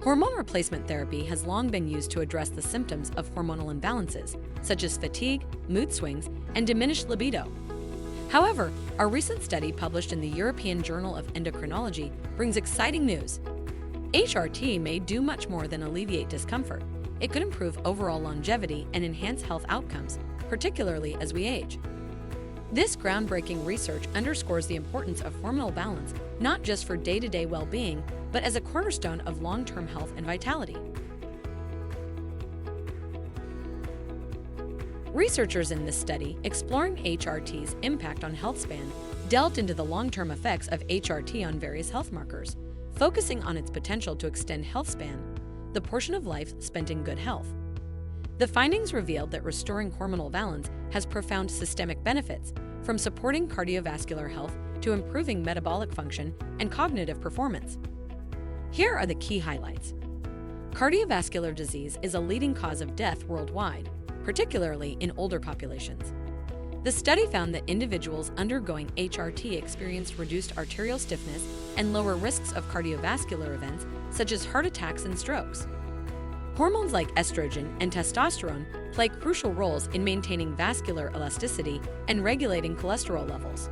Hormone replacement therapy has long been used to address the symptoms of hormonal imbalances, such as fatigue, mood swings, and diminished libido. However, a recent study published in the European Journal of Endocrinology brings exciting news. HRT may do much more than alleviate discomfort. It could improve overall longevity and enhance health outcomes, particularly as we age. This groundbreaking research underscores the importance of hormonal balance not just for day-to-day well-being, but as a cornerstone of long-term health and vitality. Researchers in this study, exploring HRT's impact on health span, delved into the long-term effects of HRT on various health markers, focusing on its potential to extend health span, the portion of life spent in good health. The findings revealed that restoring hormonal balance has profound systemic benefits, from supporting cardiovascular health to improving metabolic function and cognitive performance. Here are the key highlights. Cardiovascular disease is a leading cause of death worldwide, particularly in older populations. The study found that individuals undergoing HRT experienced reduced arterial stiffness and lower risks of cardiovascular events such as heart attacks and strokes. Hormones like estrogen and testosterone play crucial roles in maintaining vascular elasticity and regulating cholesterol levels.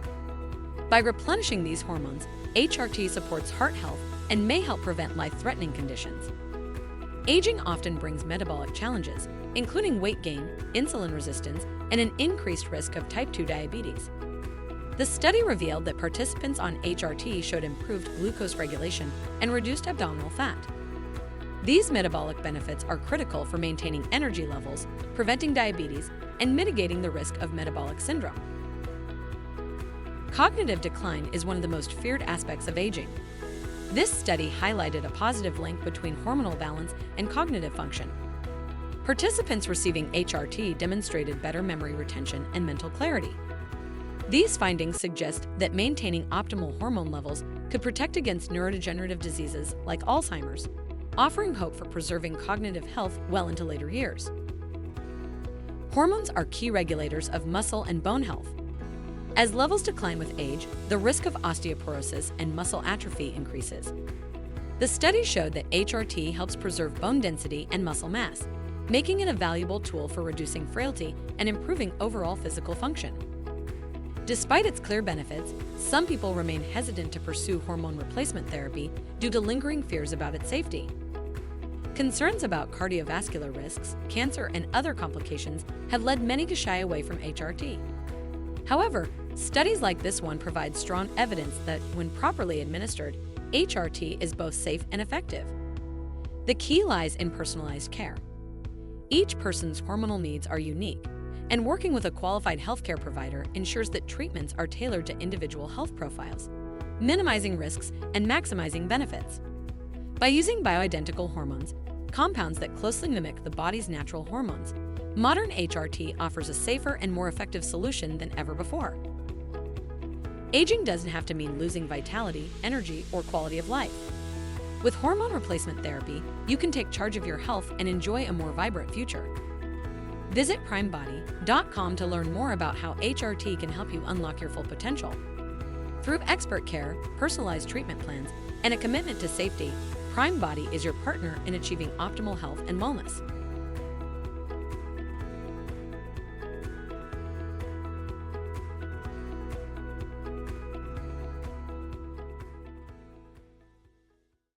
By replenishing these hormones, HRT supports heart health and may help prevent life-threatening conditions. Aging often brings metabolic challenges, including weight gain, insulin resistance, and an increased risk of type 2 diabetes. The study revealed that participants on HRT showed improved glucose regulation and reduced abdominal fat. These metabolic benefits are critical for maintaining energy levels, preventing diabetes, and mitigating the risk of metabolic syndrome. Cognitive decline is one of the most feared aspects of aging. This study highlighted a positive link between hormonal balance and cognitive function. Participants receiving HRT demonstrated better memory retention and mental clarity. These findings suggest that maintaining optimal hormone levels could protect against neurodegenerative diseases like Alzheimer's, offering hope for preserving cognitive health well into later years. Hormones are key regulators of muscle and bone health. As levels decline with age, the risk of osteoporosis and muscle atrophy increases. The study showed that HRT helps preserve bone density and muscle mass, making it a valuable tool for reducing frailty and improving overall physical function. Despite its clear benefits, some people remain hesitant to pursue hormone replacement therapy due to lingering fears about its safety. Concerns about cardiovascular risks, cancer, and other complications have led many to shy away from HRT. However, studies like this one provide strong evidence that, when properly administered, HRT is both safe and effective. The key lies in personalized care. Each person's hormonal needs are unique, and working with a qualified healthcare provider ensures that treatments are tailored to individual health profiles, minimizing risks and maximizing benefits. By using bioidentical hormones, compounds that closely mimic the body's natural hormones, modern HRT offers a safer and more effective solution than ever before. Aging doesn't have to mean losing vitality, energy, or quality of life. With hormone replacement therapy, you can take charge of your health and enjoy a more vibrant future. Visit primebody.com to learn more about how HRT can help you unlock your full potential. Through expert care, personalized treatment plans, and a commitment to safety, Prime Body is your partner in achieving optimal health and wellness.